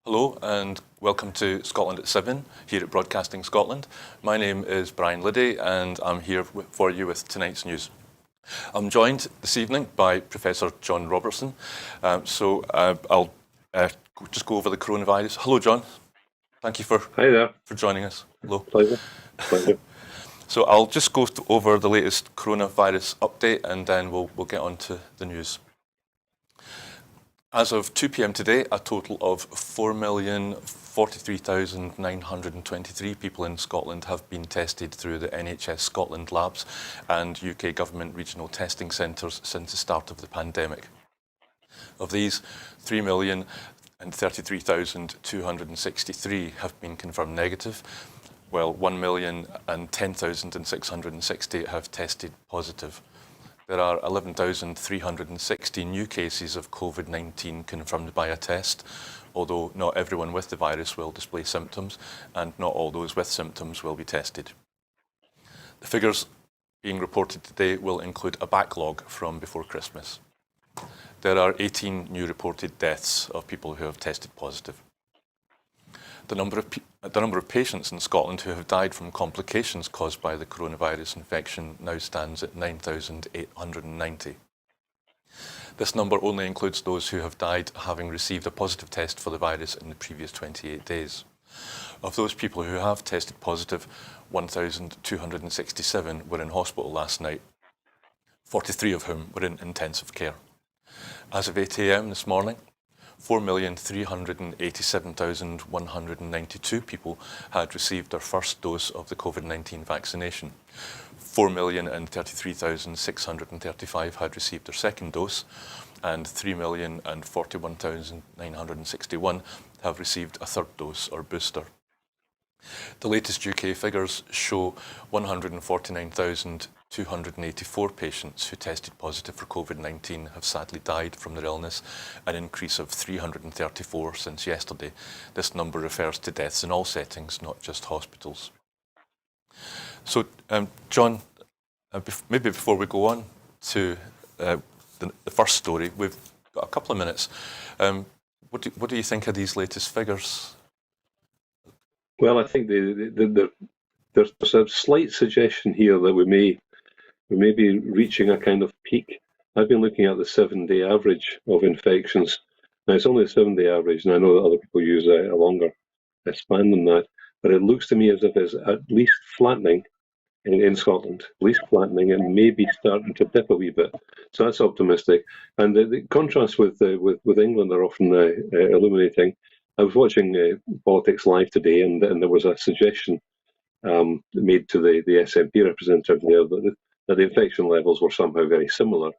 Hello and welcome to Scotland at 7 here at Broadcasting Scotland. My name is Brian Liddy and I'm here for you with tonight's news. I'm joined this evening by Professor John Robertson. I'll just go over the coronavirus. Hello, John. Thank you for joining us. Hello. Pleasure. So I'll just go over the latest coronavirus update and then we'll get on to the news. As of 2 p.m. today, a total of 4,043,923 people in Scotland have been tested through the NHS Scotland labs and UK government regional testing centres since the start of the pandemic. Of these, 3,033,263 have been confirmed negative, while 1,010,660 have tested positive. There are 11,360 new cases of COVID-19 confirmed by a test, although not everyone with the virus will display symptoms and not all those with symptoms will be tested. The figures being reported today will include a backlog from before Christmas. There are 18 new reported deaths of people who have tested positive. The number of patients in Scotland who have died from complications caused by the coronavirus infection now stands at 9,890. This number only includes those who have died having received a positive test for the virus in the previous 28 days. Of those people who have tested positive, 1,267 were in hospital last night, 43 of whom were in intensive care. As of 8 a.m. this morning, 4,387,192 people had received their first dose of the COVID-19 vaccination. 4,033,635 had received their second dose, and 3,041,961 have received a third dose or booster. The latest UK figures show 149,284 patients who tested positive for COVID-19 have sadly died from their illness, an increase of 334 since yesterday. This number refers to deaths in all settings, not just hospitals. So, John, maybe before we go on to the first story, we've got a couple of minutes. What do you think of these latest figures? Well, I think there's a slight suggestion here that we may be reaching a kind of peak. I've been looking at the 7-day average of infections. Now, it's only a 7-day average, and I know that other people use a longer span than that, but it looks to me as if it's at least flattening in Scotland, at least flattening, and maybe starting to dip a wee bit. So that's optimistic. And the contrasts with England are often illuminating. I was watching Politics Live today, and there was a suggestion made to the SNP representative there that the infection levels were somehow very similar,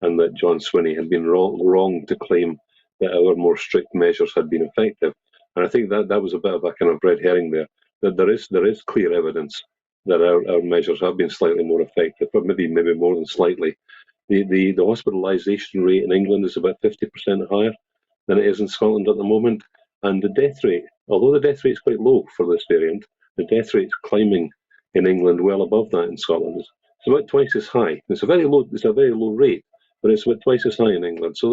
and that John Swinney had been wrong to claim that our more strict measures had been effective. And I think that was a bit of a kind of red herring there. That there is clear evidence that our measures have been slightly more effective, but maybe more than slightly. The hospitalisation rate in England is about 50% higher than it is in Scotland at the moment. And the death rate, although the death rate is quite low for this variant, the death rate is climbing in England well above that in Scotland. It's about twice as high. It's a very low rate, but it's about twice as high in England. So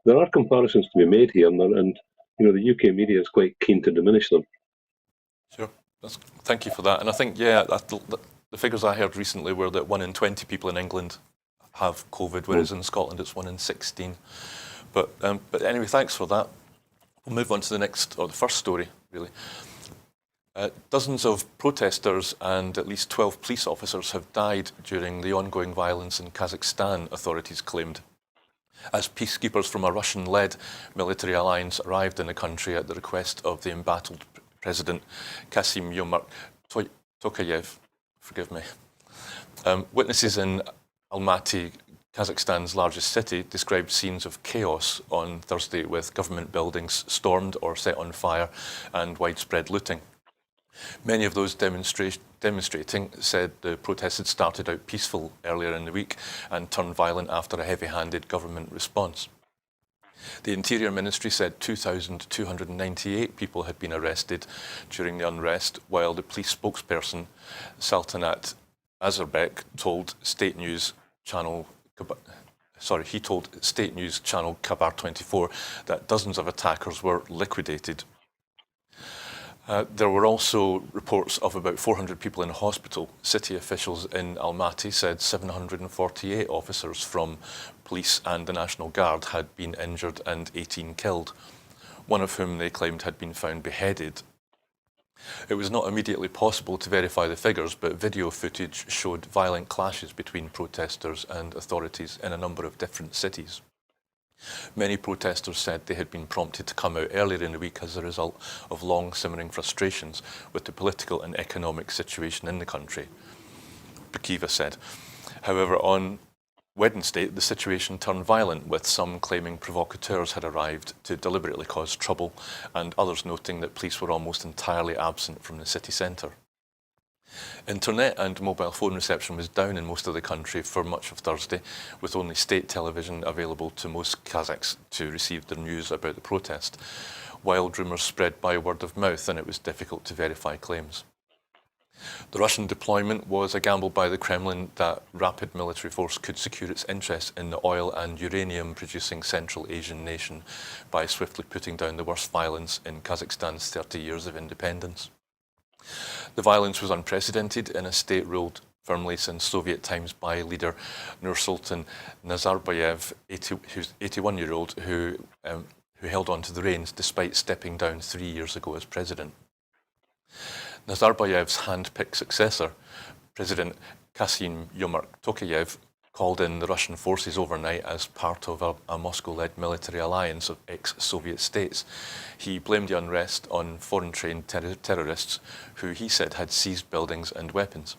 there are comparisons to be made here, and the UK media is quite keen to diminish them. Sure. Thank you for that. And I think, the figures I heard recently were that 1 in 20 people in England have COVID, whereas in Scotland it's 1 in 16. But anyway, thanks for that. We'll move on to the first story, really. Dozens of protesters and at least 12 police officers have died during the ongoing violence in Kazakhstan, authorities claimed, as peacekeepers from a Russian-led military alliance arrived in the country at the request of the embattled President Kassym-Jomart Tokayev. Forgive me. Witnesses in Almaty, Kazakhstan's largest city, described scenes of chaos on Thursday with government buildings stormed or set on fire and widespread looting. Many of those demonstrating said the protests had started out peaceful earlier in the week and turned violent after a heavy-handed government response. The Interior Ministry said 2,298 people had been arrested during the unrest, while the police spokesperson, Saltanat Azerbek, told state news channel Kabar 24 that dozens of attackers were liquidated There were also reports of about 400 people in hospital. City officials in Almaty said 748 officers from police and the National Guard had been injured and 18 killed, one of whom they claimed had been found beheaded. It was not immediately possible to verify the figures, but video footage showed violent clashes between protesters and authorities in a number of different cities. Many protesters said they had been prompted to come out earlier in the week as a result of long simmering frustrations with the political and economic situation in the country, Bukiva said. However, on Wednesday, the situation turned violent, with some claiming provocateurs had arrived to deliberately cause trouble and others noting that police were almost entirely absent from the city centre. Internet and mobile phone reception was down in most of the country for much of Thursday, with only state television available to most Kazakhs to receive their news about the protest. Wild rumours spread by word of mouth, and it was difficult to verify claims. The Russian deployment was a gamble by the Kremlin that rapid military force could secure its interests in the oil and uranium-producing Central Asian nation by swiftly putting down the worst violence in Kazakhstan's 30 years of independence. The violence was unprecedented in a state ruled firmly since Soviet times by leader Nursultan Nazarbayev, who's 81-year-old, who held on to the reins despite stepping down 3 years ago as president. Nazarbayev's hand-picked successor, President Kassym-Jomart Tokayev, called in the Russian forces overnight as part of a Moscow-led military alliance of ex-Soviet states. He blamed the unrest on foreign-trained terrorists who he said had seized buildings and weapons.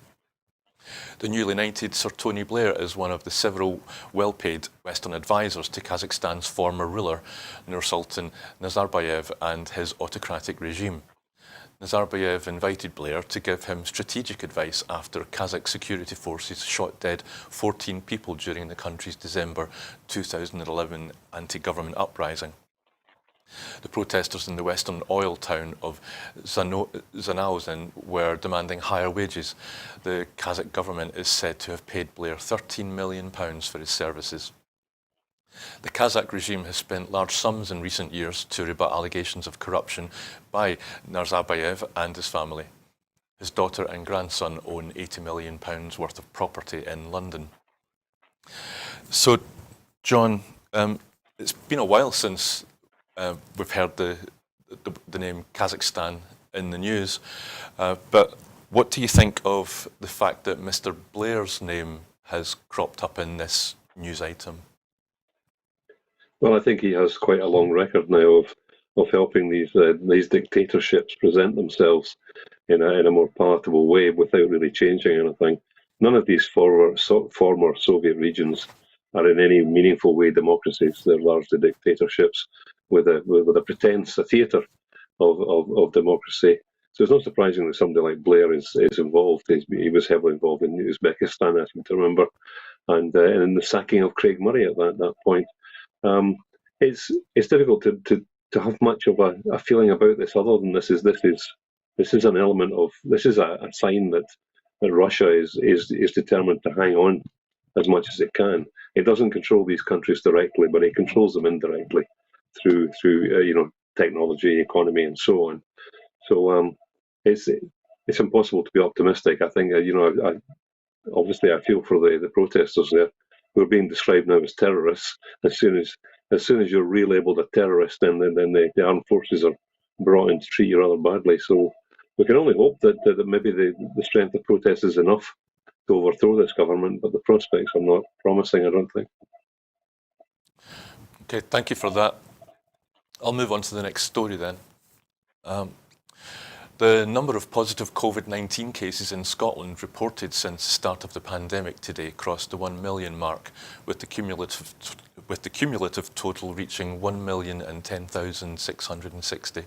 The newly knighted Sir Tony Blair is one of the several well-paid Western advisors to Kazakhstan's former ruler, Nursultan Nazarbayev, and his autocratic regime. Nazarbayev invited Blair to give him strategic advice after Kazakh security forces shot dead 14 people during the country's December 2011 anti-government uprising. The protesters in the western oil town of Zanauzin were demanding higher wages. The Kazakh government is said to have paid Blair £13 million for his services. The Kazakh regime has spent large sums in recent years to rebut allegations of corruption by Nazarbayev and his family. His daughter and grandson own £80 million worth of property in London. So, John, it's been a while since we've heard the name Kazakhstan in the news, but what do you think of the fact that Mr. Blair's name has cropped up in this news item? Well, I think he has quite a long record now of helping these dictatorships present themselves in a more palatable way without really changing anything. None of these former Soviet regions are in any meaningful way democracies. They're largely dictatorships with a pretense, a theatre of democracy. So it's not surprising that somebody like Blair is involved. He was heavily involved in Uzbekistan, I seem to remember, and in the sacking of Craig Murray at that point. It's difficult to have much of a feeling about this other than this is an element of this is a sign that Russia is determined to hang on as much as it can. It doesn't control these countries directly, but it controls them indirectly through technology, economy, and so on. So it's impossible to be optimistic. I think obviously I feel for the protesters there, who are being described now as terrorists. As soon as you're relabeled a terrorist, then the armed forces are brought in to treat you rather badly. So we can only hope that maybe the strength of protest is enough to overthrow this government, but the prospects are not promising, I don't think. Okay, thank you for that. I'll move on to the next story then. The number of positive COVID-19 cases in Scotland reported since the start of the pandemic today crossed the 1 million mark, with the cumulative total reaching 1,010,660.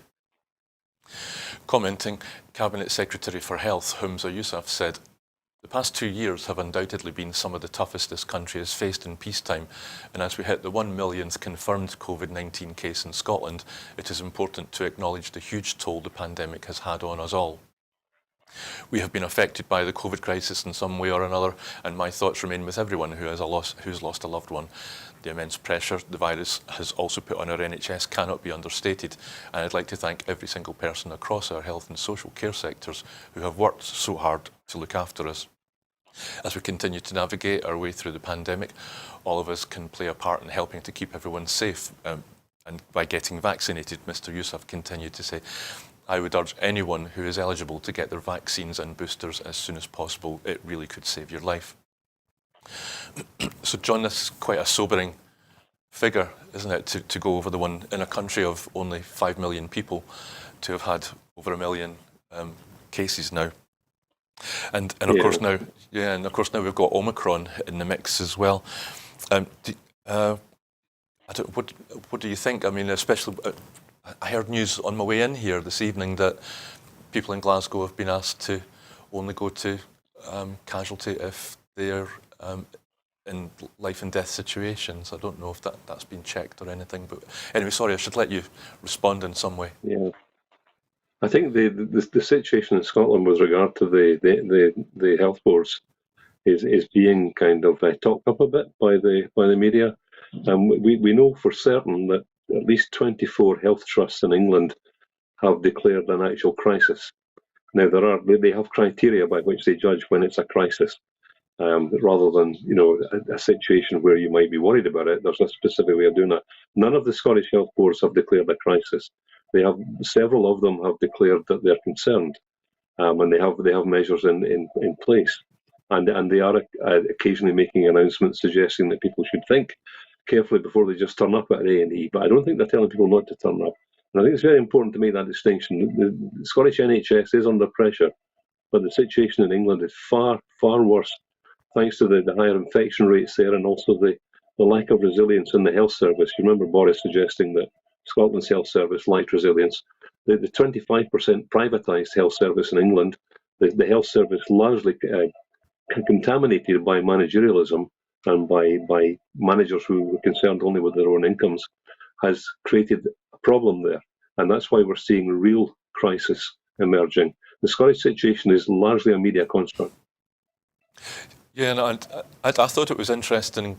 Commenting, Cabinet Secretary for Health Humza Yousaf said, "The past 2 years have undoubtedly been some of the toughest this country has faced in peacetime, and as we hit the 1 millionth confirmed COVID-19 case in Scotland, it is important to acknowledge the huge toll the pandemic has had on us all." We have been affected by the COVID crisis in some way or another, and my thoughts remain with everyone who's lost a loved one. The immense pressure the virus has also put on our NHS cannot be understated, and I'd like to thank every single person across our health and social care sectors who have worked so hard to look after us. As we continue to navigate our way through the pandemic, all of us can play a part in helping to keep everyone safe, and by getting vaccinated, Mr. Yousaf continued to say. I would urge anyone who is eligible to get their vaccines and boosters as soon as possible. It really could save your life. So, John, this is quite a sobering figure, isn't it, to go over the one in a country of only 5 million people to have had over 1 million cases now. And of course now, we've got Omicron in the mix as well. What do you think? I mean, especially. I heard news on my way in here this evening that people in Glasgow have been asked to only go to casualty if they're in life and death situations. I don't know if that's been checked or anything, but anyway, sorry, I should let you respond in some way. Yeah, I think the situation in Scotland with regard to the health boards is being kind of talked up a bit by the media. We know for certain that at least 24 health trusts in England have declared an actual crisis. Now they have criteria by which they judge when it's a crisis, rather than a situation where you might be worried about it. There's a specific way of doing that. None of the Scottish health boards have declared a crisis. Several of them have declared that they're concerned, and they have measures in place, and they are occasionally making announcements suggesting that people should think carefully before they just turn up at A&E. But I don't think they're telling people not to turn up. And I think it's very important to make that distinction. The Scottish NHS is under pressure, but the situation in England is far, far worse, thanks to the higher infection rates there and also the lack of resilience in the health service. You remember Boris suggesting that Scotland's health service lacked resilience. The 25% privatised health service in England, the health service largely contaminated by managerialism and by managers who were concerned only with their own incomes, has created a problem there. And that's why we're seeing a real crisis emerging. The Scottish situation is largely a media construct. Yeah, no, I thought it was interesting,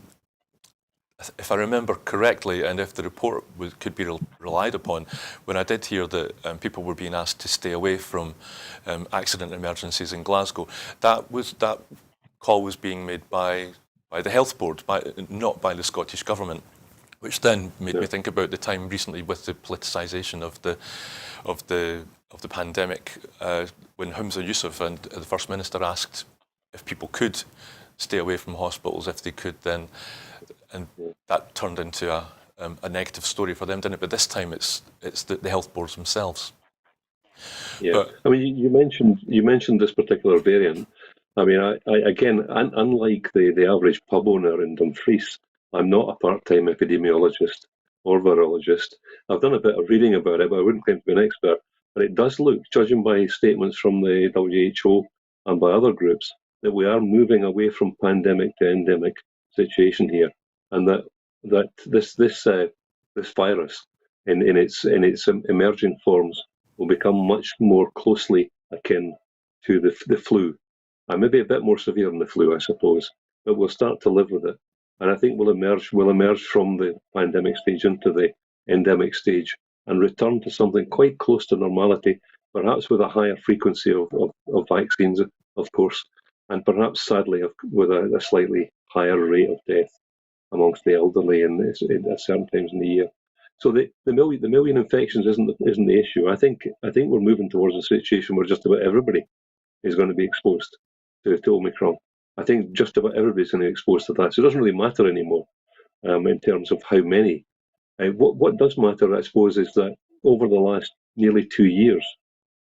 if I remember correctly, and if the report could be relied upon, when I did hear that people were being asked to stay away from accident emergencies in Glasgow, that call was being made by the health board, not by the Scottish government, which then made me think about the time recently with the politicisation of the pandemic, when Humza Yousaf and the First Minister asked if people could stay away from hospitals, if they could then, and that turned into a negative story for them, didn't it? But this time it's the health boards themselves. Yeah, but, I mean, you mentioned this particular variant. I mean, unlike the average pub owner in Dumfries, I'm not a part-time epidemiologist or virologist. I've done a bit of reading about it, but I wouldn't claim to be an expert. But it does look, judging by statements from the WHO and by other groups, that we are moving away from pandemic to endemic situation here, and that this virus in its emerging forms will become much more closely akin to the flu. And maybe a bit more severe than the flu, I suppose, but we'll start to live with it. And I think we'll emerge from the pandemic stage into the endemic stage and return to something quite close to normality, perhaps with a higher frequency of vaccines, of course, and perhaps, sadly, with a slightly higher rate of death amongst the elderly at certain times in the year. So the million infections isn't the issue. I think we're moving towards a situation where just about everybody is going to be exposed to Omicron. I think just about everybody's going to be exposed to that. So it doesn't really matter anymore in terms of how many. What does matter, I suppose, is that over the last nearly 2 years,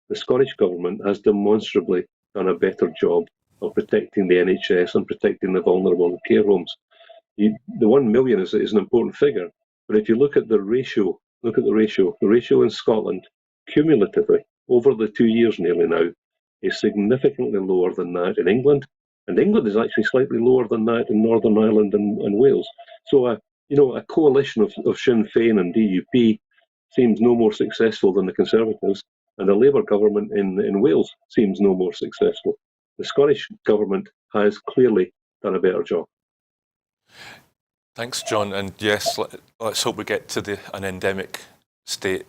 the Scottish Government has demonstrably done a better job of protecting the NHS and protecting the vulnerable in care homes. The 1 million is an important figure, but if you look at the ratio, the ratio in Scotland cumulatively over the 2 years nearly now is significantly lower than that in England, and England is actually slightly lower than that in Northern Ireland and Wales. So a coalition of Sinn Féin and DUP seems no more successful than the Conservatives, and the Labour government in Wales seems no more successful. The Scottish government has clearly done a better job. Thanks, John. And yes, let's hope we get to an endemic state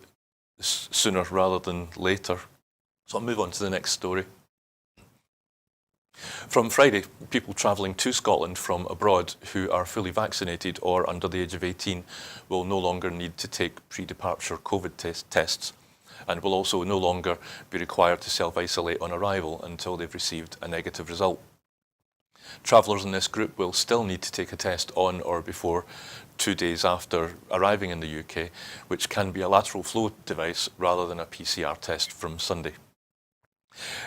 sooner rather than later. So I'll move on to the next story. From Friday, people travelling to Scotland from abroad who are fully vaccinated or under the age of 18 will no longer need to take pre-departure COVID tests and will also no longer be required to self-isolate on arrival until they've received a negative result. Travellers in this group will still need to take a test on or before 2 days after arriving in the UK, which can be a lateral flow device rather than a PCR test from Sunday.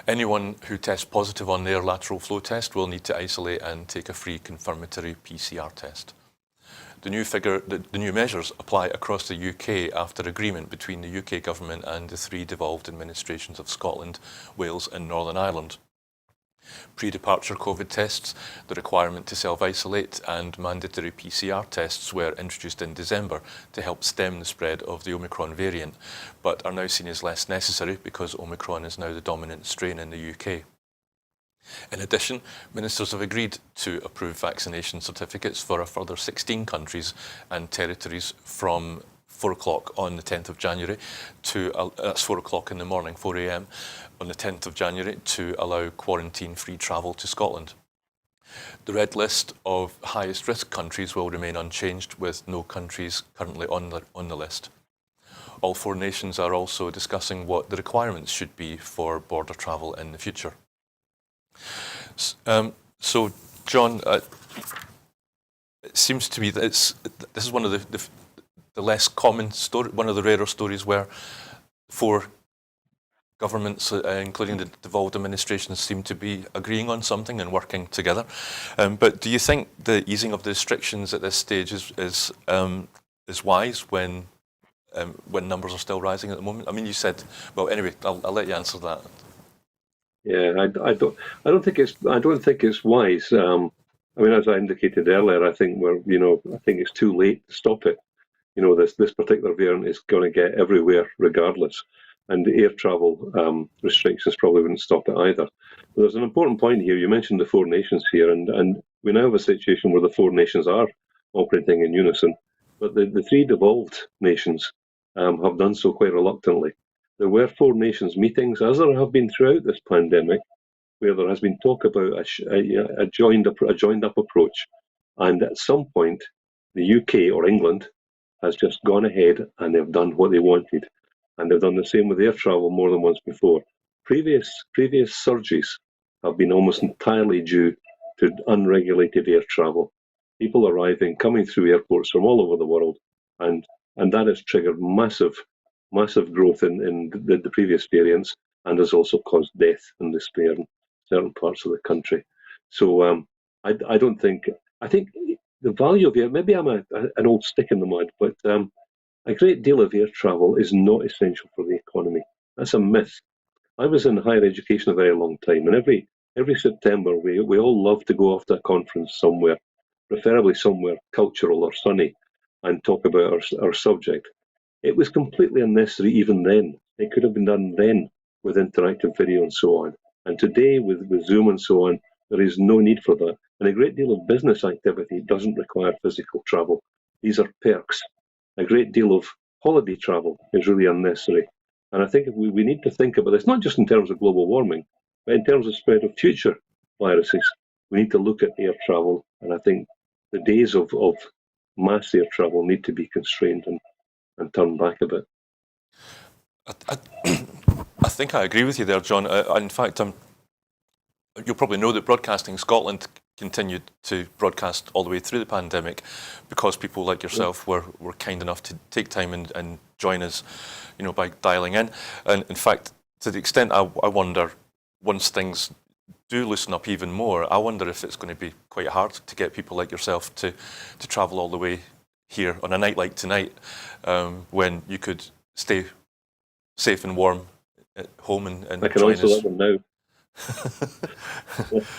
Anyone who tests positive on their lateral flow test will need to isolate and take a free confirmatory PCR test. The new measures apply across the UK after agreement between the UK government and the 3 devolved administrations of Scotland, Wales and Northern Ireland. Pre-departure COVID tests, the requirement to self-isolate and mandatory PCR tests were introduced in December to help stem the spread of the Omicron variant, but are now seen as less necessary because Omicron is now the dominant strain in the UK. In addition, ministers have agreed to approve vaccination certificates for a further 16 countries and territories from 4 o'clock on the 10th of January that's 4 o'clock in the morning, 4 a.m. on the 10th of January to allow quarantine-free travel to Scotland. The red list of highest risk countries will remain unchanged, with no countries currently on the list. All 4 nations are also discussing what the requirements should be for border travel in the future. So, John, it seems to me that this is one of the less common story, one of the rarer stories where 4 governments, including the devolved administrations, seem to be agreeing on something and working together. But do you think the easing of the restrictions at this stage is wise when numbers are still rising at the moment? I mean, you said, well, anyway, I'll let you answer that. Yeah, I don't think it's wise. I mean, as I indicated earlier, I think I think it's too late to stop it. This particular variant is going to get everywhere regardless, and the air travel restrictions probably wouldn't stop it either. But there's an important point here. You mentioned the 4 nations here, and we now have a situation where the 4 nations are operating in unison, but the 3 devolved nations have done so quite reluctantly. There were 4 nations meetings, as there have been throughout this pandemic, where there has been talk about a joined up approach, and at some point, the UK or England has just gone ahead and they've done what they wanted, and they've done the same with air travel more than once before. Previous surges have been almost entirely due to unregulated air travel. People coming through airports from all over the world, and that has triggered massive growth in the previous variants, and has also caused death and despair in certain parts of the country. So I think the value of air, maybe I'm an old stick in the mud, but a great deal of air travel is not essential for the economy. That's a myth. I was in higher education a very long time, and every September we all love to go off to a conference somewhere, preferably somewhere cultural or sunny, and talk about our subject. It was completely unnecessary even then. It could have been done then with interactive video and so on. And today with Zoom and so on, there is no need for that. And a great deal of business activity doesn't require physical travel. These are perks. A great deal of holiday travel is really unnecessary. And I think we need to think about this, not just in terms of global warming, but in terms of spread of future viruses. We need to look at air travel, and I think the days of mass air travel need to be constrained and turned back a bit. I think I agree with you there, John. In fact, you'll probably know that Broadcasting Scotland continued to broadcast all the way through the pandemic because people like yourself were kind enough to take time and join us, by dialing in. And in fact, to the extent I wonder, once things do loosen up even more, I wonder if it's going to be quite hard to get people like yourself to travel all the way here on a night like tonight, when you could stay safe and warm at home and I can answer that one now.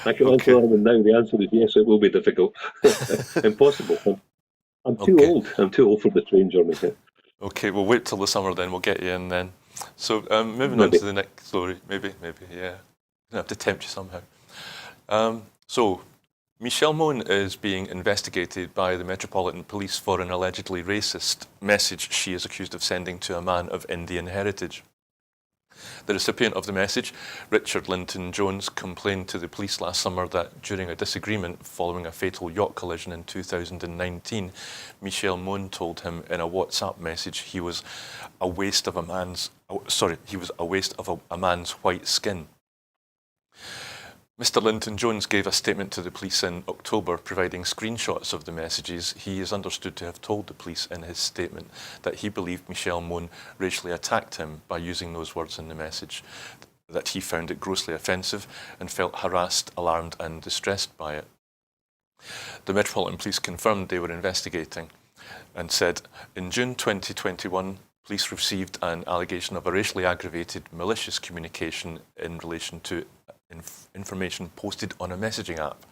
I can answer that one now. The answer is yes, it will be difficult. Impossible. I'm too old. I'm too old for the train journey. Okay, we'll wait till the summer then. We'll get you in then. So moving on to the next story, maybe, yeah. I have to tempt you somehow. So Michelle Mone is being investigated by the Metropolitan Police for an allegedly racist message she is accused of sending to a man of Indian heritage. The recipient of the message, Richard Linton Jones, complained to the police last summer that during a disagreement following a fatal yacht collision in 2019, Michelle Mone told him in a WhatsApp message he was a waste of a man's white skin. Mr. Linton Jones gave a statement to the police in October providing screenshots of the messages. He is understood to have told the police in his statement that he believed Michelle Mone racially attacked him by using those words in the message, that he found it grossly offensive and felt harassed, alarmed and distressed by it. The Metropolitan Police confirmed they were investigating and said, in June 2021, police received an allegation of a racially aggravated malicious communication in relation to information posted on a messaging app,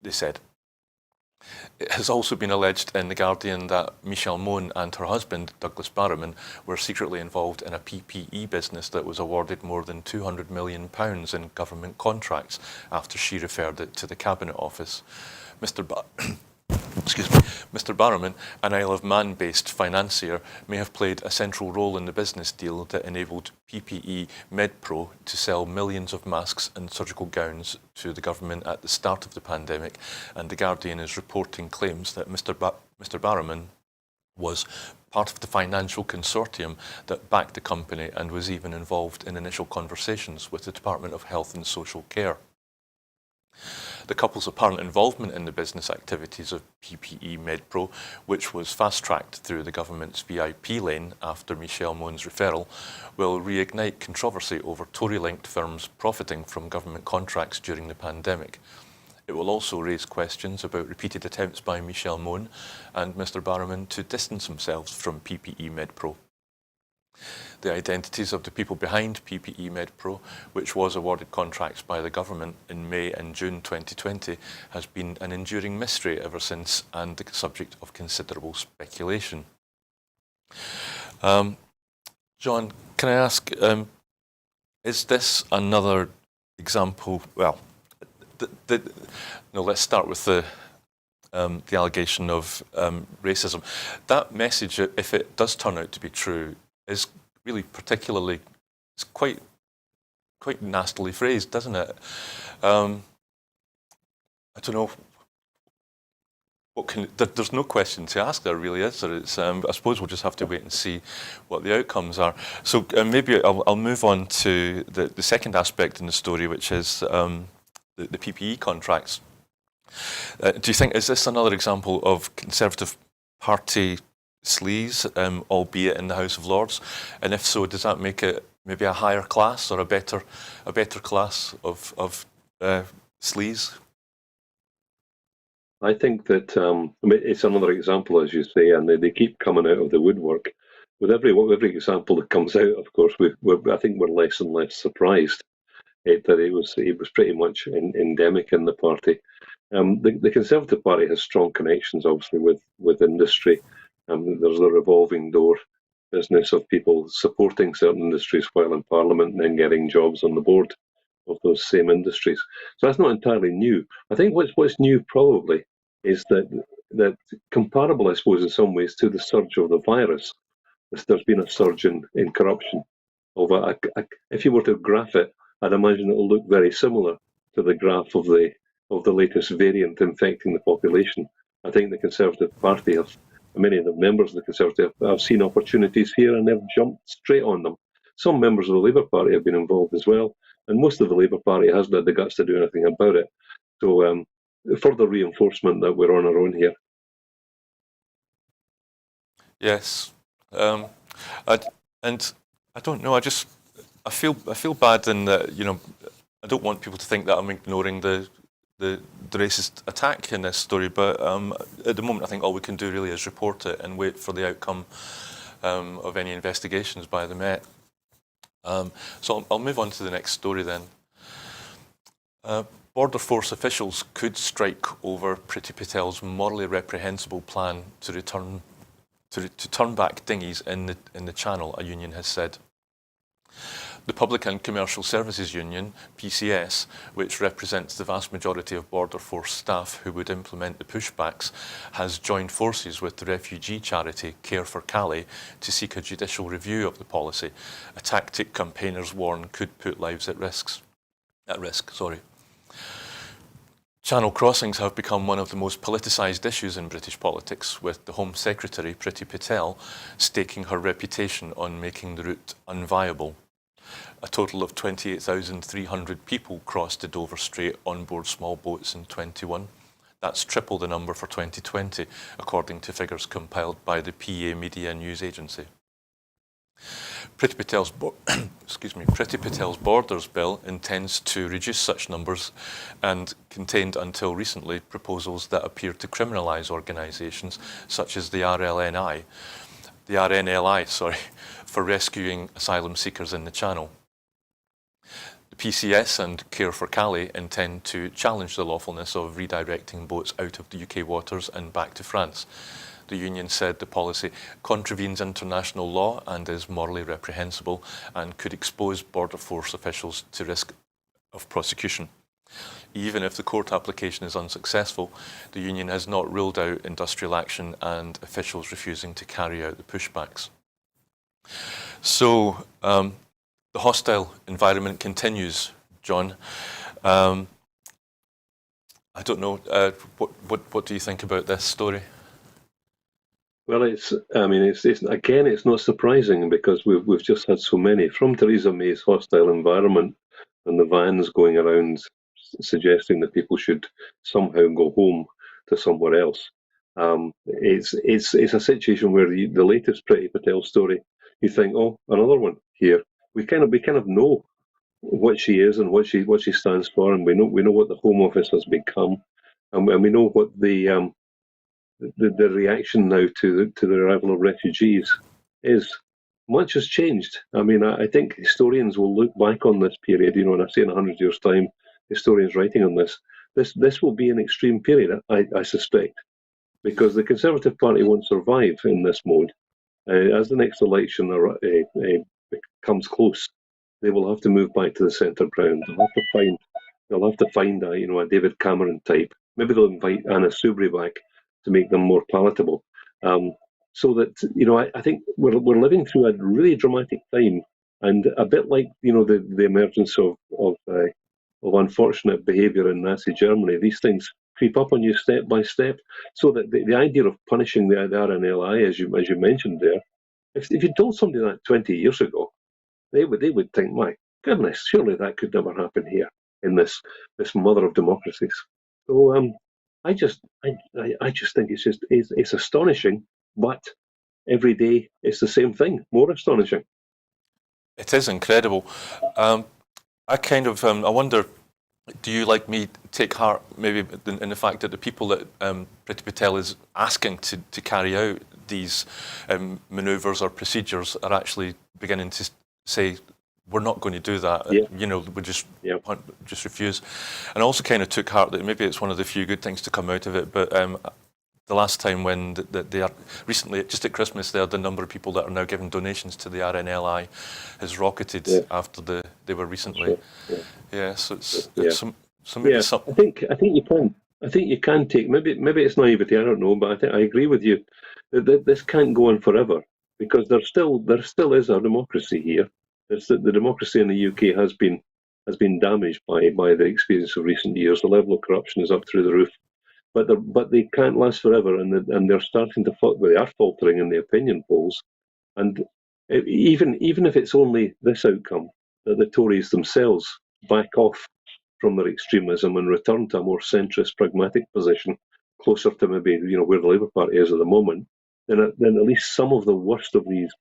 they said. It has also been alleged in The Guardian that Michelle Mone and her husband, Douglas Barrowman, were secretly involved in a PPE business that was awarded more than £200 million in government contracts after she referred it to the Cabinet Office. Mr. Barrowman, an Isle of Man-based financier, may have played a central role in the business deal that enabled PPE MedPro to sell millions of masks and surgical gowns to the government at the start of the pandemic, and The Guardian is reporting claims that Mr. Barrowman was part of the financial consortium that backed the company and was even involved in initial conversations with the Department of Health and Social Care. The couple's apparent involvement in the business activities of PPE MedPro, which was fast-tracked through the government's VIP lane after Michelle Mone's referral, will reignite controversy over Tory-linked firms profiting from government contracts during the pandemic. It will also raise questions about repeated attempts by Michelle Mone and Mr. Barrowman to distance themselves from PPE MedPro. The identities of the people behind PPE MedPro, which was awarded contracts by the government in May and June 2020, has been an enduring mystery ever since and the subject of considerable speculation. John, can I ask, is this another example? Well, no, let's start with the allegation of racism. That message, if it does turn out to be true, is really particularly, it's quite nastily phrased, doesn't it? I don't know. There's no question to ask there, really, is there? It's, I suppose we'll just have to wait and see what the outcomes are. So maybe I'll move on to the second aspect in the story, which is the PPE contracts. Do you think, is this another example of Conservative Party sleaze, albeit in the House of Lords? And if so, does that make it maybe a higher class or a better class of sleaze? I think that it's another example, as you say, and they keep coming out of the woodwork. With every example that comes out, of course, I think we're less and less surprised that it was pretty much endemic in the party. The Conservative Party has strong connections, obviously, with industry. There's the revolving door business of people supporting certain industries while in Parliament and then getting jobs on the board of those same industries. So that's not entirely new. I think what's new probably is that comparable, I suppose, in some ways to the surge of the virus, there's been a surge in corruption. If you were to graph it, I'd imagine it will look very similar to the graph of the latest variant infecting the population. I think the Conservative Party many of the members of the Conservative have seen opportunities here and they've jumped straight on them. Some members of the Labour Party have been involved as well, and most of the Labour Party hasn't had the guts to do anything about it. So further reinforcement that we're on our own here. Yes, and I don't know. I feel bad in that, you know, I don't want people to think that I'm ignoring the racist attack in this story, but at the moment I think all we can do really is report it and wait for the outcome of any investigations by the Met. So I'll move on to the next story then. Border Force officials could strike over Priti Patel's morally reprehensible plan to return to turn back dinghies in the Channel, a union has said. The Public and Commercial Services Union, PCS, which represents the vast majority of Border Force staff who would implement the pushbacks, has joined forces with the refugee charity Care for Calais to seek a judicial review of the policy, a tactic campaigners warn could put lives at risk. Channel crossings have become one of the most politicised issues in British politics, with the Home Secretary, Priti Patel, staking her reputation on making the route unviable. A total of 28,300 people crossed the Dover Strait on board small boats in 21. That's triple the number for 2020, according to figures compiled by the PA Media News Agency. Priti Patel's Borders Bill intends to reduce such numbers and contained until recently proposals that appear to criminalise organisations such as the RNLI, for rescuing asylum seekers in the Channel. The PCS and Care for Calais intend to challenge the lawfulness of redirecting boats out of the UK waters and back to France. The union said the policy contravenes international law and is morally reprehensible and could expose Border Force officials to risk of prosecution. Even if the court application is unsuccessful, the union has not ruled out industrial action and officials refusing to carry out the pushbacks. So the hostile environment continues, John. I don't know, what do you think about this story? Well, it's not surprising because we've just had so many from Theresa May's hostile environment and the vans going around suggesting that people should somehow go home to somewhere else. It's a situation where the latest Priti Patel story, you think, oh, another one here. We kind of know what she is and what she stands for, and we know what the Home Office has become, and we know what the reaction now to the arrival of refugees is. Much has changed. I mean, I think historians will look back on this period, and I say in 100 years' time, historians writing on this will be an extreme period, I suspect, because the Conservative Party won't survive in this mode. As the next election comes close, they will have to move back to the centre ground. They'll have to find a David Cameron type. Maybe they'll invite Anna Soubry back to make them more palatable. So that I think we're living through a really dramatic time, and a bit like the emergence of unfortunate behaviour in Nazi Germany. These things creep up on you step by step. So that the idea of punishing the RNLI, as you mentioned there, if you told somebody that 20 years ago, they would think, my goodness, surely that could never happen here in this mother of democracies. So I just think it's astonishing, but every day it's the same thing, more astonishing. It is incredible. I wonder, do you, like me, take heart maybe in the fact that the people that Priti Patel is asking to carry out these manoeuvres or procedures are actually beginning to say, we're not going to do that. Yeah. We just refuse. And I also kind of took heart that maybe it's one of the few good things to come out of it. But the last time when they are recently, just at Christmas, there, the number of people that are now giving donations to the RNLI has rocketed after they were recently. Sure. Yeah. So it's maybe something. I think you can. I think you can take. Maybe it's naivety. I don't know, but I agree with you that this can't go on forever, because there still is a democracy here. The democracy in the UK has been damaged by the experience of recent years. The level of corruption is up through the roof, but they can't last forever, and they're starting to they are faltering in the opinion polls, and even if it's only this outcome, that the Tories themselves back off from their extremism and return to a more centrist, pragmatic position, closer to maybe where the Labour Party is at the moment, then at least some of the worst of these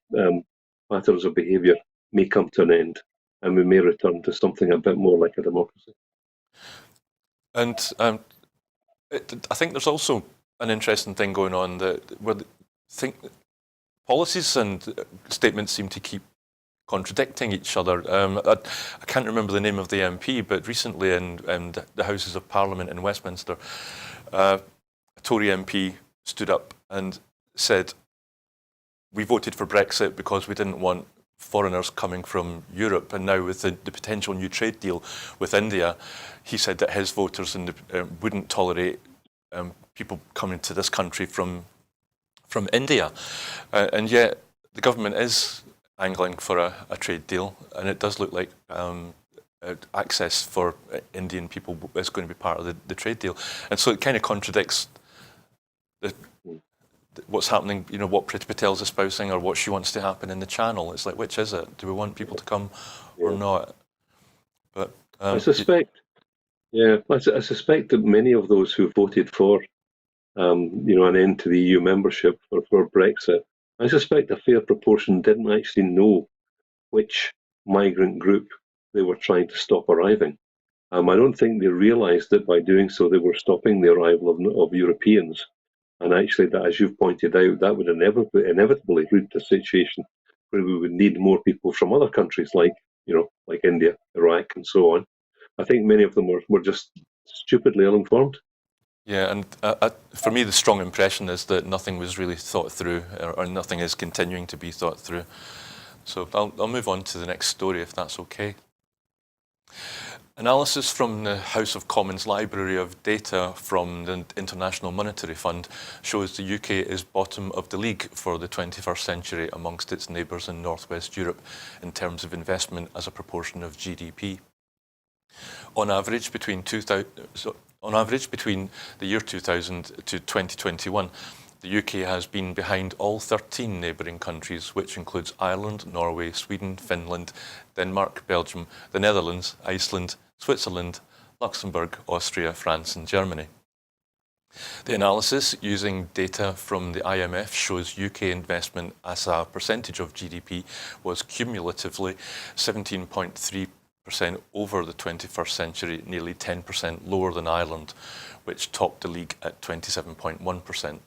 patterns of behaviour may come to an end, and we may return to something a bit more like a democracy. And I think there's also an interesting thing going on where policies and statements seem to keep contradicting each other. I can't remember the name of the MP, but recently in the Houses of Parliament in Westminster, a Tory MP stood up and said, we voted for Brexit because we didn't want foreigners coming from Europe, and now with the potential new trade deal with India, he said that his voters wouldn't tolerate people coming to this country from India, and yet the government is angling for a trade deal, and it does look like access for Indian people is going to be part of the trade deal, and so it kind of contradicts what's happening, what Priti Patel's espousing or what she wants to happen in the Channel. It's like, which is it? Do we want people to come or not? But I suspect, I suspect that many of those who voted for, an end to the EU membership or for Brexit, I suspect a fair proportion didn't actually know which migrant group they were trying to stop arriving. I don't think they realised that by doing so they were stopping the arrival of Europeans. And actually, that, as you've pointed out, that would inevitably lead to a situation where we would need more people from other countries like India, Iraq, and so on. I think many of them were just stupidly ill-informed. Yeah, and for me, the strong impression is that nothing was really thought through, or nothing is continuing to be thought through. So I'll move on to the next story, if that's okay. Analysis from the House of Commons Library of Data from the International Monetary Fund shows the UK is bottom of the league for the 21st century amongst its neighbours in North West Europe in terms of investment as a proportion of GDP. On average, between the year 2000 to 2021, the UK has been behind all 13 neighbouring countries, which includes Ireland, Norway, Sweden, Finland, Denmark, Belgium, the Netherlands, Iceland, Switzerland, Luxembourg, Austria, France and Germany. The analysis using data from the IMF shows UK investment as a percentage of GDP was cumulatively 17.3% over the 21st century, nearly 10% lower than Ireland, which topped the league at 27.1%.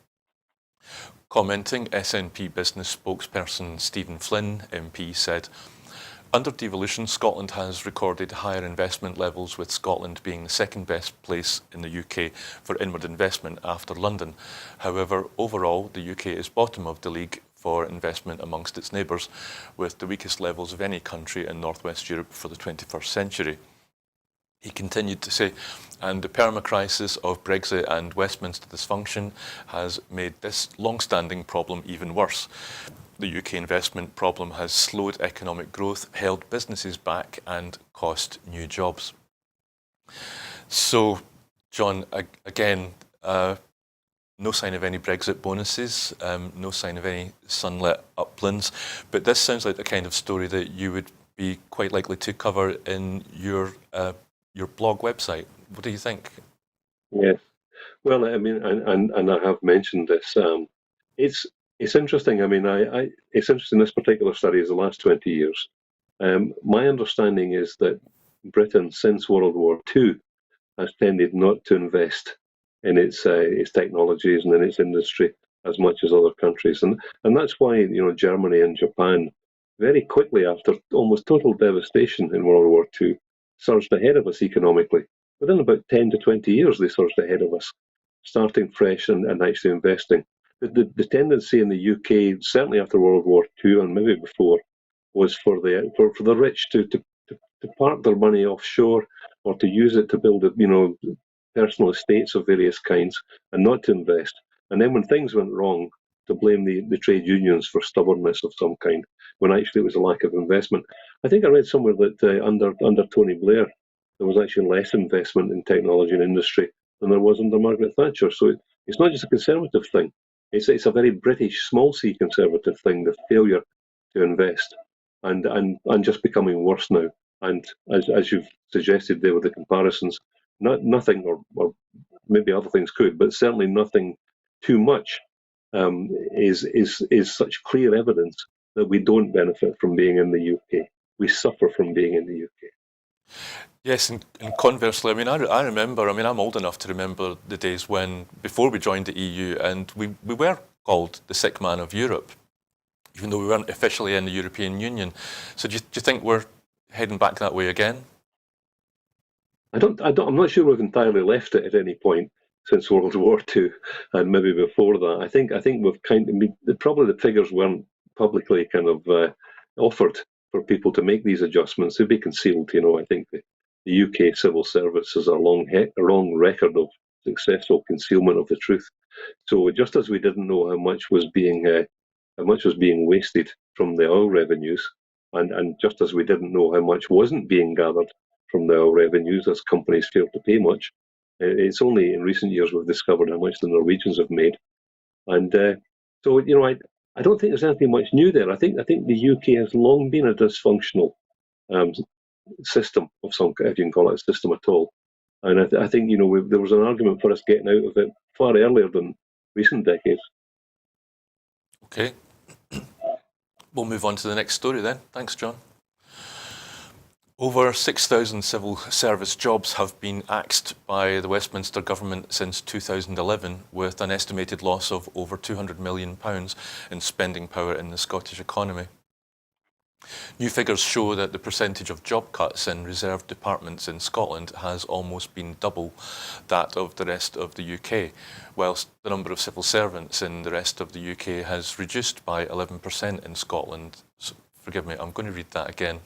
Commenting, SNP Business spokesperson Stephen Flynn, MP, said, "Under devolution, Scotland has recorded higher investment levels, with Scotland being the second best place in the UK for inward investment after London. However, overall, the UK is bottom of the league for investment amongst its neighbours, with the weakest levels of any country in North West Europe for the 21st century." He continued to say, "And the perma-crisis of Brexit and Westminster dysfunction has made this long-standing problem even worse. The UK investment problem has slowed economic growth, held businesses back and cost new jobs." So, John, again, no sign of any Brexit bonuses, no sign of any sunlit uplands, but this sounds like the kind of story that you would be quite likely to cover in your blog website. What do you think? Yes. Well, I mean, and I have mentioned this. It's interesting. I mean, it's interesting. This particular study is the last 20 years. My understanding is that Britain, since World War II, has tended not to invest in its technologies and in its industry as much as other countries, and that's why Germany and Japan, very quickly after almost total devastation in World War II, surged ahead of us economically. Within about 10 to 20 years, they surged ahead of us, starting fresh and actually investing. The tendency in the UK, certainly after World War II and maybe before, was for the rich to park their money offshore or to use it to build personal estates of various kinds and not to invest. And then when things went wrong, to blame the trade unions for stubbornness of some kind, when actually it was a lack of investment. I think I read somewhere that under Tony Blair, there was actually less investment in technology and industry than there was under Margaret Thatcher. So it's not just a Conservative thing. It's a very British, small c Conservative thing, the failure to invest, and just becoming worse now. And as you've suggested there with the comparisons, nothing, or maybe other things could, but certainly nothing too much is such clear evidence that we don't benefit from being in the UK. We suffer from being in the UK. Yes, and conversely, I mean, I remember, I'm old enough to remember the days when, before we joined the EU, and we were called the sick man of Europe, even though we weren't officially in the European Union. So do you think we're heading back that way again? I'm not sure we've entirely left it at any point since World War II, and maybe before that. I think we've probably the figures weren't publicly kind of offered for people to make these adjustments, they'd be concealed. I think the UK civil service has a long record of successful concealment of the truth. So just as we didn't know how much was being wasted from the oil revenues, and just as we didn't know how much wasn't being gathered from the oil revenues as companies failed to pay much, it's only in recent years we've discovered how much the Norwegians have made. And so, I don't think there's anything much new there. I think the UK has long been a dysfunctional um, system of some, if you can call it a system at all. And I think there was an argument for us getting out of it far earlier than recent decades. Okay. We'll move on to the next story then. Thanks, John. Over 6,000 civil service jobs have been axed by the Westminster government since 2011, with an estimated loss of over £200 million in spending power in the Scottish economy. New figures show that the percentage of job cuts in reserved departments in Scotland has almost been double that of the rest of the UK, whilst the number of civil servants in the rest of the UK has reduced by 11% in Scotland. So, forgive me, I'm going to read that again.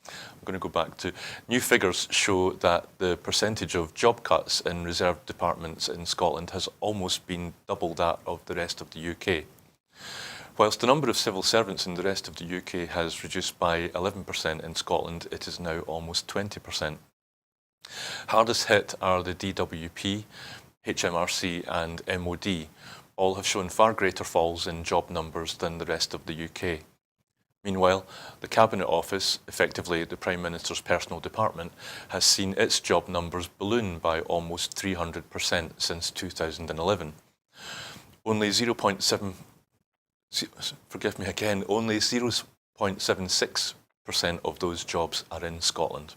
I'm going to go back to new figures show that the percentage of job cuts in reserved departments in Scotland has almost been double that of the rest of the UK. Whilst the number of civil servants in the rest of the UK has reduced by 11% in Scotland, it is now almost 20%. Hardest hit are the DWP, HMRC and MOD. All have shown far greater falls in job numbers than the rest of the UK. Meanwhile, the Cabinet Office, effectively the Prime Minister's personal department, has seen its job numbers balloon by almost 300% since 2011. Only 0.76% of those jobs are in Scotland.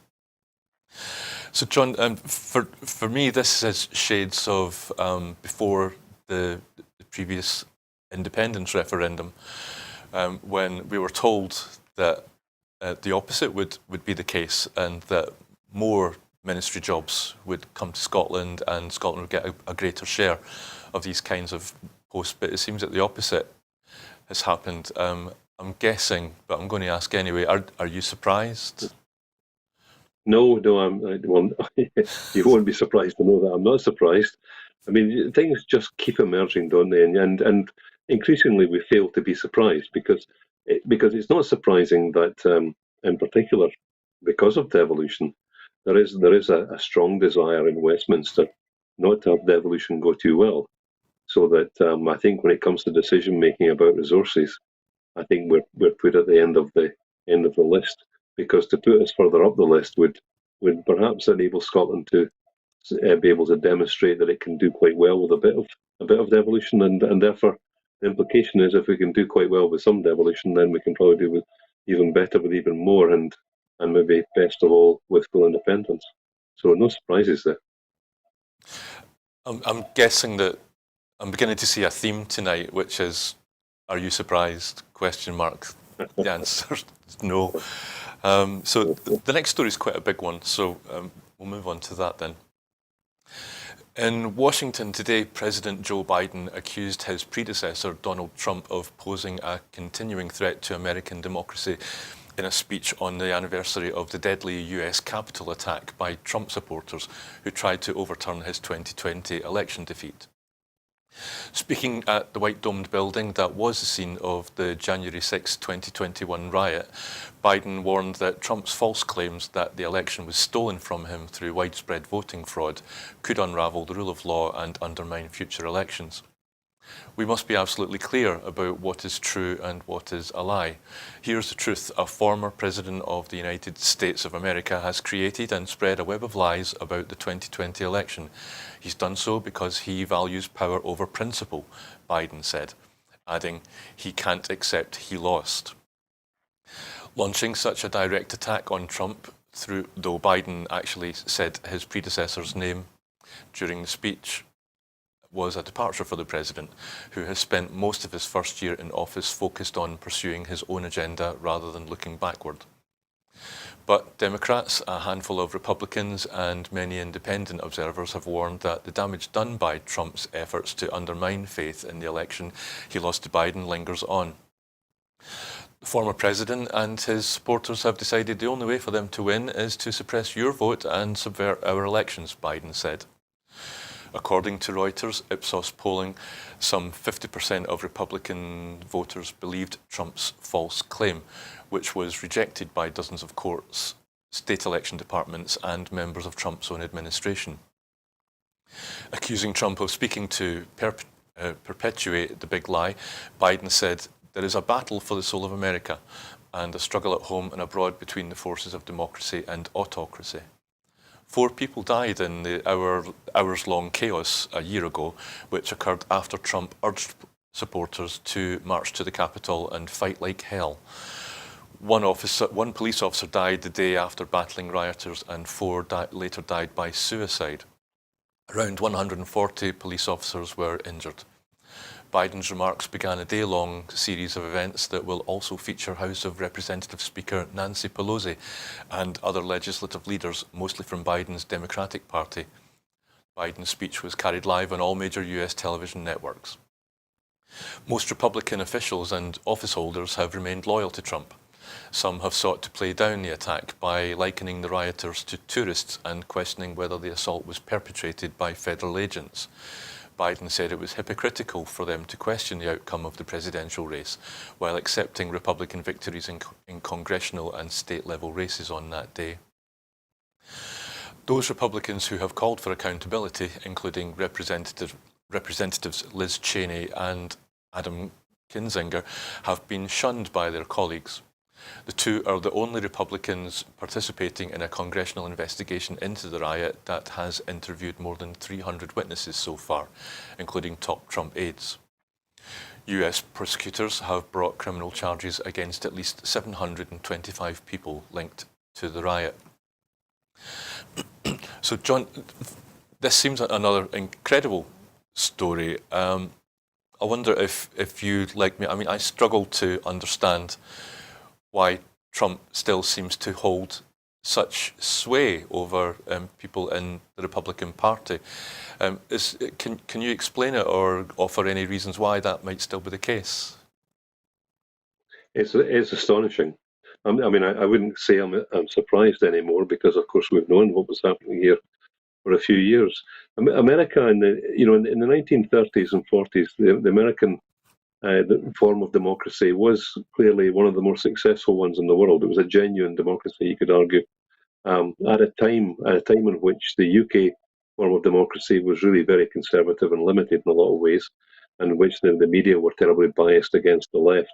So, John, for me, this is shades of before the previous independence referendum, when we were told that the opposite would be the case, and that more ministry jobs would come to Scotland and Scotland would get a greater share of these kinds of posts. But it seems that the opposite has happened. I'm guessing, but I'm going to ask anyway, are you surprised? No, you won't be surprised to know that I'm not surprised. I mean, things just keep emerging, don't they? And increasingly we fail to be surprised because it's not surprising that, in particular, because of devolution, there is a strong desire in Westminster not to have devolution go too well. So that I think when it comes to decision making about resources, I think we're put at the end of the list, because to put us further up the list would perhaps enable Scotland to be able to demonstrate that it can do quite well with a bit of devolution, and therefore the implication is if we can do quite well with some devolution, then we can probably do with even better with even more, and maybe best of all with full independence. So no surprises there. I'm guessing that I'm beginning to see a theme tonight, which is, are you surprised? ? The answer is no. So the next story is quite a big one, so we'll move on to that then. In Washington today, President Joe Biden accused his predecessor, Donald Trump, of posing a continuing threat to American democracy in a speech on the anniversary of the deadly US Capitol attack by Trump supporters who tried to overturn his 2020 election defeat. Speaking at the White Domed building that was the scene of the January 6, 2021 riot, Biden warned that Trump's false claims that the election was stolen from him through widespread voting fraud could unravel the rule of law and undermine future elections. We must be absolutely clear about what is true and what is a lie. Here's the truth. A former president of the United States of America has created and spread a web of lies about the 2020 election. He's done so because he values power over principle, Biden said, adding, he can't accept he lost. Launching such a direct attack on Trump, though Biden actually said his predecessor's name during the speech, was a departure for the president, who has spent most of his first year in office focused on pursuing his own agenda rather than looking backward. But Democrats, a handful of Republicans, and many independent observers have warned that the damage done by Trump's efforts to undermine faith in the election he lost to Biden lingers on. The former president and his supporters have decided the only way for them to win is to suppress your vote and subvert our elections, Biden said. According to Reuters Ipsos polling, some 50% of Republican voters believed Trump's false claim, which was rejected by dozens of courts, state election departments, and members of Trump's own administration. Accusing Trump of speaking to perpetuate the big lie, Biden said, "There is a battle for the soul of America and a struggle at home and abroad between the forces of democracy and autocracy." 4 people died in the hours-long chaos a year ago, which occurred after Trump urged supporters to march to the Capitol and fight like hell. One police officer died the day after battling rioters, and 4 later died by suicide. Around 140 police officers were injured. Biden's remarks began a day-long series of events that will also feature House of Representatives Speaker Nancy Pelosi and other legislative leaders, mostly from Biden's Democratic Party. Biden's speech was carried live on all major US television networks. Most Republican officials and office holders have remained loyal to Trump. Some have sought to play down the attack by likening the rioters to tourists and questioning whether the assault was perpetrated by federal agents. Biden said it was hypocritical for them to question the outcome of the presidential race, while accepting Republican victories in congressional and state-level races on that day. Those Republicans who have called for accountability, including Representatives Liz Cheney and Adam Kinzinger, have been shunned by their colleagues. The two are the only Republicans participating in a congressional investigation into the riot that has interviewed more than 300 witnesses so far, including top Trump aides. US prosecutors have brought criminal charges against at least 725 people linked to the riot. So, John, this seems another incredible story. I wonder if you, like me, I mean, I struggle to understand why Trump still seems to hold such sway over people in the Republican Party. Can you explain it or offer any reasons why that might still be the case? It's astonishing. I mean, I wouldn't say I'm surprised anymore because, of course, we've known what was happening here for a few years. America, in the 1930s and 40s, the American the form of democracy was clearly one of the more successful ones in the world. It was a genuine democracy, you could argue, at a time in which the UK form of democracy was really very conservative and limited in a lot of ways, and in which the media were terribly biased against the left.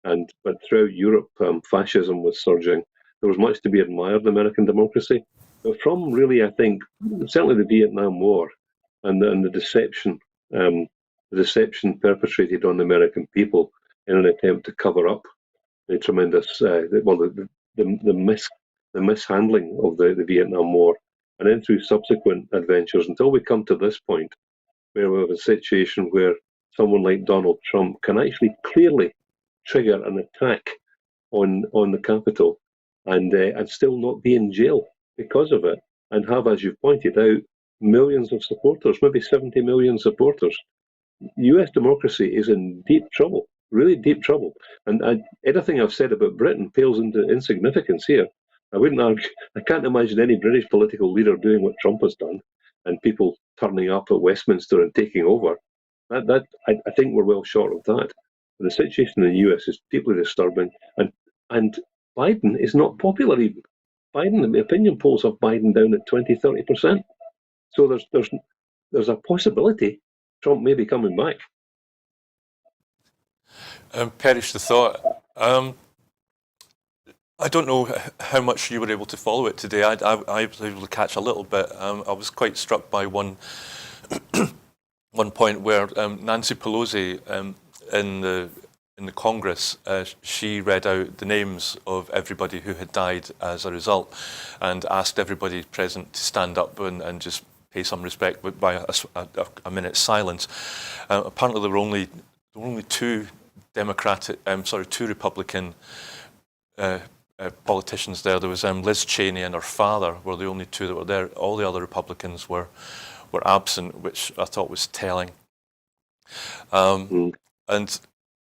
But throughout Europe, fascism was surging. There was much to be admired in American democracy. But from really, I think, certainly the Vietnam War and the deception perpetrated on the American people in an attempt to cover up the tremendous, the mishandling of the Vietnam War, and then through subsequent adventures until we come to this point, where we have a situation where someone like Donald Trump can actually clearly trigger an attack on the Capitol and still not be in jail because of it, and have, as you pointed out, millions of supporters, maybe 70 million supporters. US democracy is in deep trouble, really deep trouble. And anything I've said about Britain pales into insignificance here. I wouldn't argue, I can't imagine any British political leader doing what Trump has done and people turning up at Westminster and taking over. I think we're well short of that. The situation in the US is deeply disturbing, and Biden is not popular even. The opinion polls have Biden down at 20-30%. So there's a possibility Trump may be coming back. Perish the thought. I don't know how much you were able to follow it today. I was able to catch a little bit. I was quite struck by one point where Nancy Pelosi in the Congress, she read out the names of everybody who had died as a result, and asked everybody present to stand up and just pay some respect by a minute's silence. Apparently, there were only two Republican politicians there. There was Liz Cheney and her father were the only two that were there. All the other Republicans were absent, which I thought was telling. And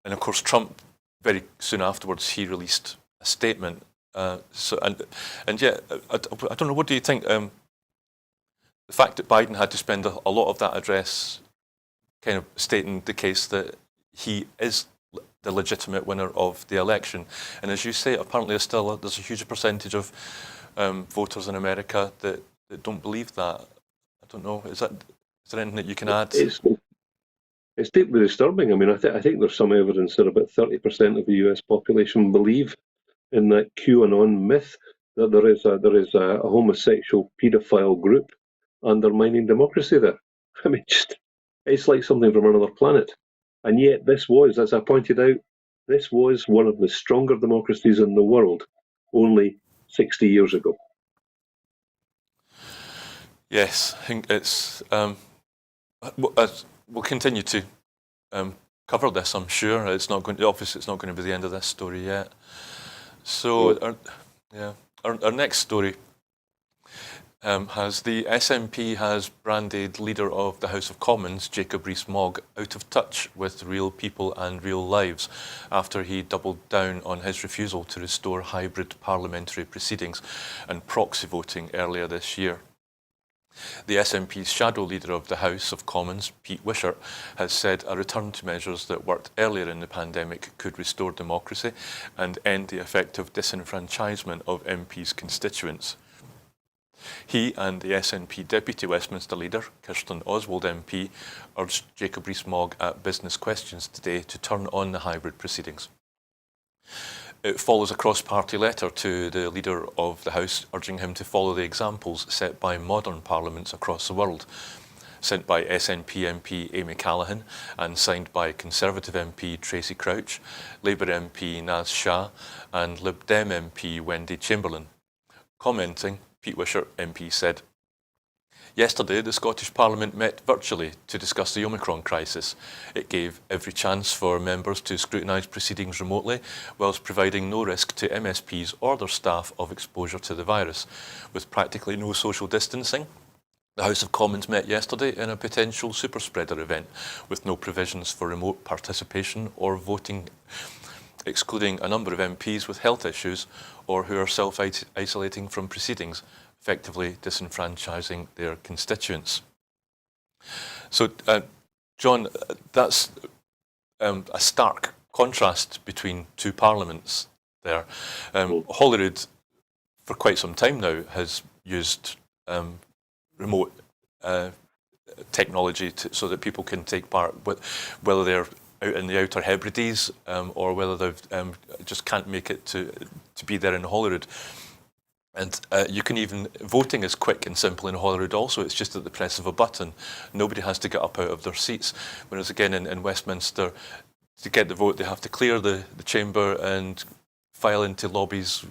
of course, Trump very soon afterwards, he released a statement. And yeah, I don't know. What do you think? The fact that Biden had to spend a lot of that address kind of stating the case that he is the legitimate winner of the election, and as you say, apparently there's a huge percentage of voters in America that don't believe that. I don't know. Is there anything that you can add? It's deeply disturbing. I mean, I think there's some evidence that about 30% of the US population believe in that QAnon myth that there is a homosexual paedophile group undermining democracy there. I mean, it's like something from another planet. And yet this was, as I pointed out, this was one of the stronger democracies in the world only 60 years ago. Yes, I think it's... we'll continue to cover this, I'm sure. Obviously, it's not going to be the end of this story yet. So, our next story has the SNP has branded leader of the House of Commons, Jacob Rees-Mogg, out of touch with real people and real lives after he doubled down on his refusal to restore hybrid parliamentary proceedings and proxy voting earlier this year. The SNP's shadow leader of the House of Commons, Pete Wishart, has said a return to measures that worked earlier in the pandemic could restore democracy and end the effective disenfranchisement of MPs' constituents. He and the SNP Deputy Westminster Leader, Kirsten Oswald MP, urged Jacob Rees-Mogg at Business Questions today to turn on the hybrid proceedings. It follows a cross-party letter to the Leader of the House urging him to follow the examples set by modern parliaments across the world, sent by SNP MP Amy Callaghan and signed by Conservative MP Tracy Crouch, Labour MP Naz Shah and Lib Dem MP Wendy Chamberlain. Commenting, Pete Wishart MP said, "Yesterday, the Scottish Parliament met virtually to discuss the Omicron crisis. It gave every chance for members to scrutinise proceedings remotely, whilst providing no risk to MSPs or their staff of exposure to the virus. With practically no social distancing, the House of Commons met yesterday in a potential super spreader event, with no provisions for remote participation or voting, excluding a number of MPs with health issues or who are self-isolating from proceedings, effectively disenfranchising their constituents." So, John, that's a stark contrast between two parliaments there. Holyrood, for quite some time now, has used remote technology so that people can take part, whether they're out in the Outer Hebrides or whether they just can't make it to be there in Holyrood. And you can even, voting is quick and simple in Holyrood also. It's just at the press of a button. Nobody has to get up out of their seats. Whereas again in Westminster, to get the vote, they have to clear the chamber and file into lobbies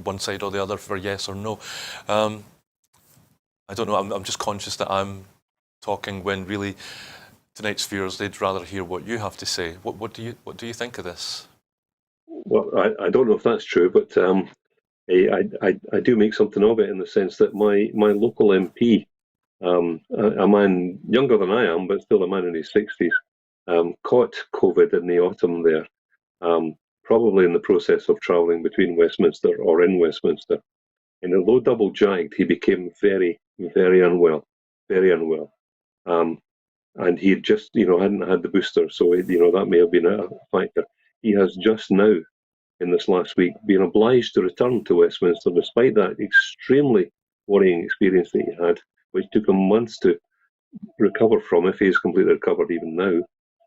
one side or the other for yes or no. I don't know, I'm just conscious that I'm talking when really tonight's viewers, they'd rather hear what you have to say. What do you think of this? Well, I don't know if that's true, but I do make something of it in the sense that my local MP, a man younger than I am, but still a man in his 60s, caught COVID in the autumn there, probably in the process of travelling between Westminster or in Westminster. And although double jagged, he became very, very unwell, very unwell. And he just, hadn't had the booster, so that may have been a factor. He has just now, in this last week, been obliged to return to Westminster despite that extremely worrying experience that he had, which took him months to recover from, if he is completely recovered even now,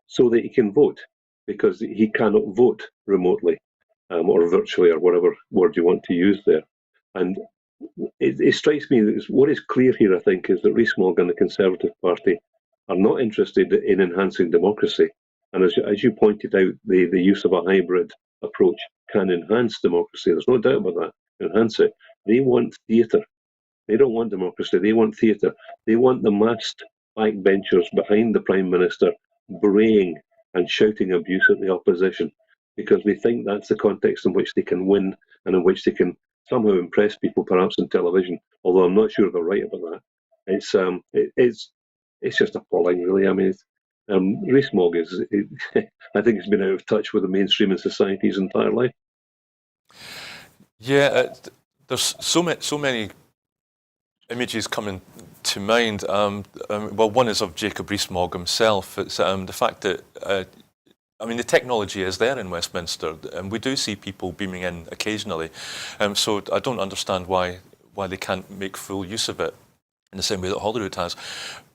so that he can vote, because he cannot vote remotely or virtually or whatever word you want to use there. And it strikes me that what is clear here, I think, is that Rees-Mogg and the Conservative Party are not interested in enhancing democracy. And as you pointed out, the use of a hybrid approach can enhance democracy. There's no doubt about that. Enhance it. They want theatre. They don't want democracy. They want theatre. They want the massed backbenchers behind the Prime Minister braying and shouting abuse at the opposition, because they think that's the context in which they can win and in which they can somehow impress people, perhaps on television, although I'm not sure they're right about that. It's just appalling, really. I mean, Rees-Mogg is, I think, he's been out of touch with the mainstream in society his entire life. Yeah, there's so many images coming to mind. Well, one is of Jacob Rees-Mogg himself. It's the fact that I mean, the technology is there in Westminster, and we do see people beaming in occasionally. So I don't understand why they can't make full use of it in the same way that Holyrood has.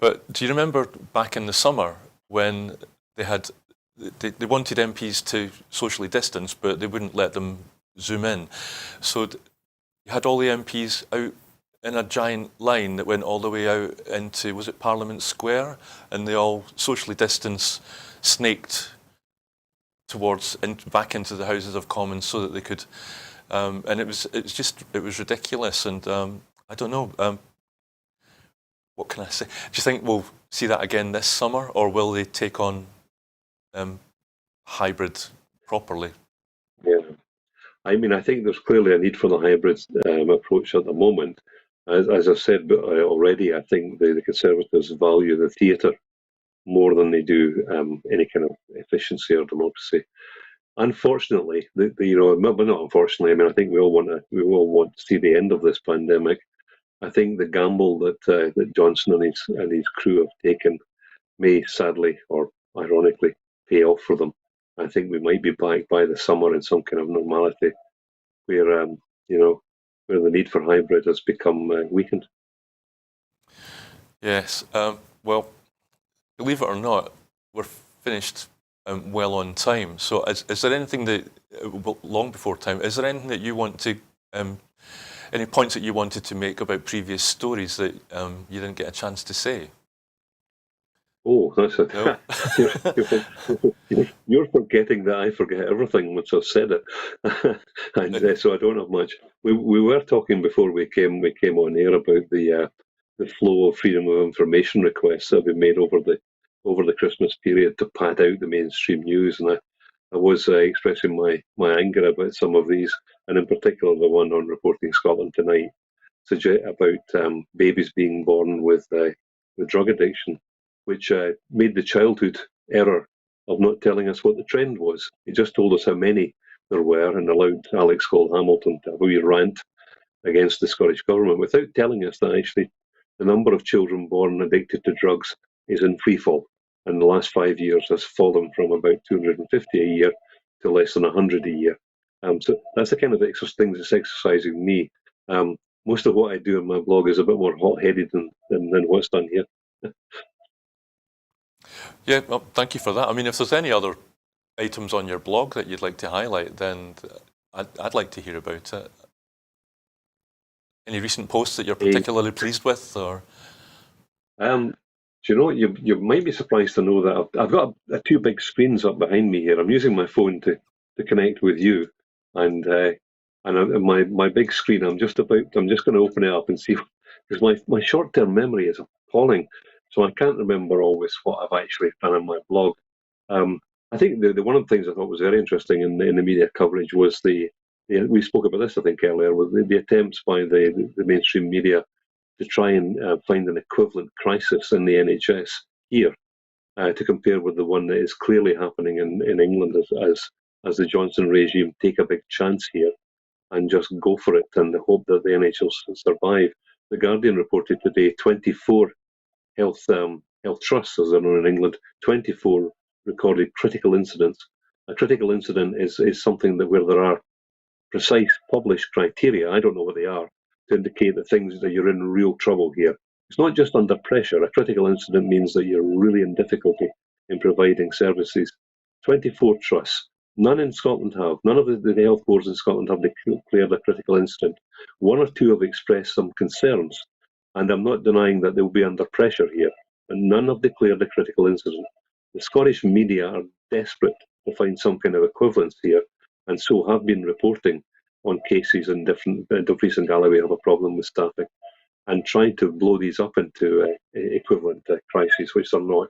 But do you remember back in the summer when they wanted MPs to socially distance, but they wouldn't let them zoom in. So you had all the MPs out in a giant line that went all the way out into, was it Parliament Square? And they all socially distanced, snaked towards back into the Houses of Commons so that they could, and it was ridiculous. And I don't know, what can I say? Do you think we'll see that again this summer, or will they take on hybrid properly? Yeah, I mean, I think there's clearly a need for the hybrid approach at the moment. As I've said already, I think the Conservatives value the theatre more than they do any kind of efficiency or democracy. Unfortunately, but not unfortunately. I mean, I think we all want to see the end of this pandemic. I think the gamble that Johnson and his crew have taken may sadly or ironically pay off for them. I think we might be back by the summer in some kind of normality where where the need for hybrid has become weakened. Yes. Well, believe it or not, we're finished well on time. So is there anything that, long before time, is there anything that you want to, any points that you wanted to make about previous stories that you didn't get a chance to say? Oh, that's it. No? You're forgetting that I forget everything once I've said it, and so I don't have much. We were talking before we came on air about the flow of freedom of information requests that have been made over the Christmas period to pad out the mainstream news, and I was expressing my anger about some of these, and in particular the one on Reporting Scotland tonight, about babies being born with drug addiction, which made the childhood error of not telling us what the trend was. It just told us how many there were and allowed Alex Cole-Hamilton to have a wee rant against the Scottish Government without telling us that actually the number of children born addicted to drugs is in freefall. In the last 5 years has fallen from about 250 a year to less than 100 a year. So that's the kind of thing that's exercising me. Most of what I do in my blog is a bit more hot-headed than what's done here. Yeah, well, thank you for that. I mean, if there's any other items on your blog that you'd like to highlight, then I'd like to hear about it. Any recent posts that you're particularly pleased with, or? Do you know, you might be surprised to know that I've got two big screens up behind me here. I'm using my phone to connect with you, and my big screen. I'm just going to open it up and see, because my short-term memory is appalling, so I can't remember always what I've actually done in my blog. I think the one of the things I thought was very interesting in the media coverage was we spoke about this I think earlier, was the attempts by the mainstream media to try and find an equivalent crisis in the NHS here to compare with the one that is clearly happening in England as the Johnson regime take a big chance here and just go for it and hope that the NHS will survive. The Guardian reported today 24 health trusts, as they're known in England, 24 recorded critical incidents. A critical incident is something that where there are precise published criteria, I don't know what they are, to indicate that you're in real trouble here. It's not just under pressure. A critical incident means that you're really in difficulty in providing services. 24 trusts. None in Scotland have. None of the health boards in Scotland have declared a critical incident. One or two have expressed some concerns, and I'm not denying that they'll be under pressure here, but none have declared a critical incident. The Scottish media are desperate to find some kind of equivalence here, and so have been reporting on cases in different. Dumfries and Galloway have a problem with staffing, and trying to blow these up into equivalent crises, which they're not.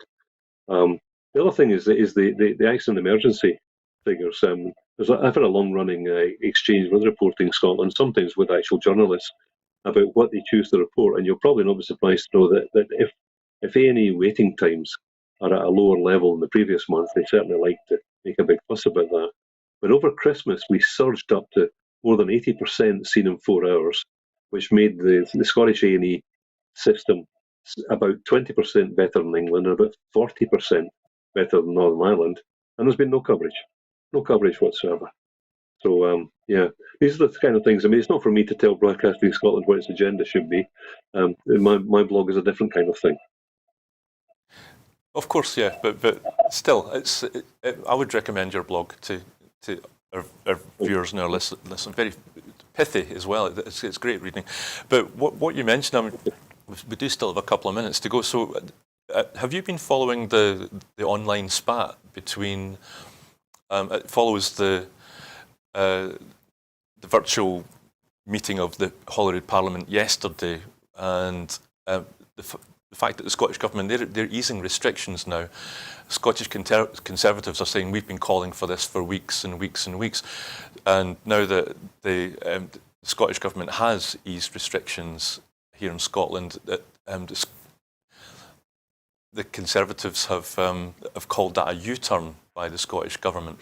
The other thing is the accident emergency figures. I've had a long-running exchange with Reporting Scotland, sometimes with actual journalists, about what they choose to report, and you'll probably not be surprised to know that if A&E waiting times are at a lower level than the previous month. They certainly like to make a big fuss about that. But over Christmas, we surged up to more than 80% seen in 4 hours, which made the Scottish A&E system about 20% better than England and about 40% better than Northern Ireland. And there's been no coverage whatsoever. So, these are the kind of things. I mean, it's not for me to tell Broadcasting Scotland what its agenda should be. My blog is a different kind of thing. Of course, yeah, but still, I would recommend your blog to our viewers and our listen. Very pithy as well. It's great reading. But what you mentioned, I mean, we do still have a couple of minutes to go. So, have you been following the online spat between? It follows the virtual meeting of the Holyrood Parliament yesterday, and the fact that the Scottish Government, they're easing restrictions now. Scottish Conservatives are saying we've been calling for this for weeks and weeks and weeks, and now that the Scottish Government has eased restrictions here in Scotland, the Conservatives have called that a U-turn by the Scottish Government.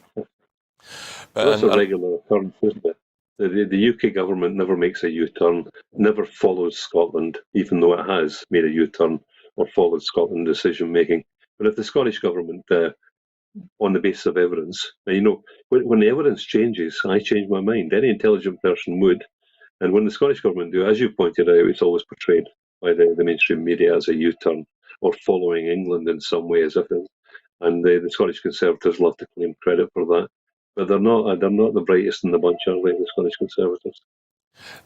That's a regular occurrence, isn't it? The UK government never makes a U-turn, never follows Scotland, even though it has made a U-turn or followed Scotland decision-making. But if the Scottish government, on the basis of evidence, and when the evidence changes, I change my mind. Any intelligent person would. And when the Scottish government do, as you pointed out, it's always portrayed by the mainstream media as a U-turn or following England in some way, as if it is. And the Scottish Conservatives love to claim credit for that. But they're not the brightest in the bunch, are they, the Scottish Conservatives?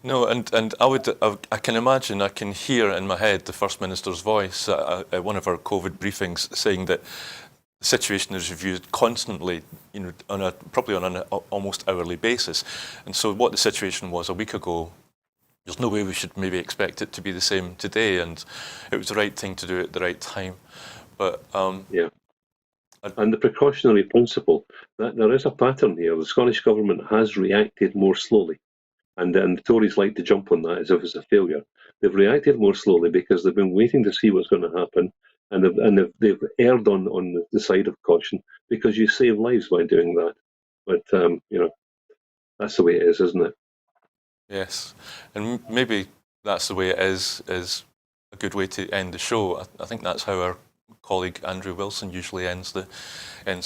No, and I can imagine, I can hear in my head the First Minister's voice at one of our COVID briefings saying that the situation is reviewed constantly, probably on an almost hourly basis. And so what the situation was a week ago, there's no way we should maybe expect it to be the same today, and it was the right thing to do at the right time. But and the precautionary principle, that there is a pattern here. The Scottish Government has reacted more slowly, and the Tories like to jump on that as if it's a failure. They've reacted more slowly because they've been waiting to see what's going to happen, and they've erred on the side of caution because you save lives by doing that. But that's the way it is, isn't it? Yes, and maybe that's the way it is a good way to end the show. I think that's how our colleague Andrew Wilson usually ends the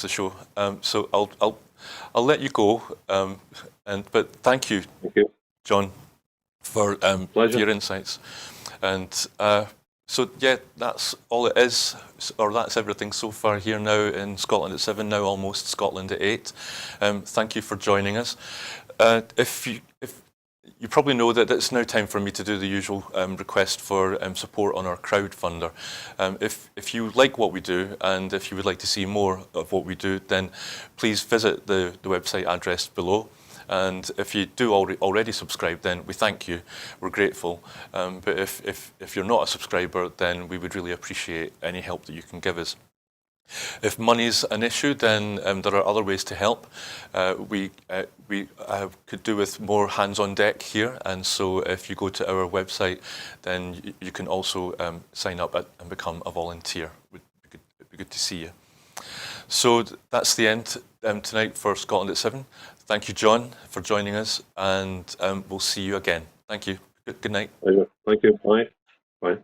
show. So I'll let you go. But thank you, John, for your insights. And so that's all it is, or that's everything so far here now in Scotland at 7. Now almost Scotland at 8. Thank you for joining us. If you probably know that it's now time for me to do the usual request for support on our crowdfunder. If you like what we do and if you would like to see more of what we do, then please visit the website address below. And if you do already subscribe, then we thank you. We're grateful. But if you're not a subscriber, then we would really appreciate any help that you can give us. If money's an issue, then there are other ways to help. We could do with more hands on deck here, and so if you go to our website, then you can also sign up and become a volunteer. It'd be good to see you. So that's the end tonight for Scotland at 7. Thank you, John, for joining us, and we'll see you again. Thank you. Good night. Thank you. Bye. Bye.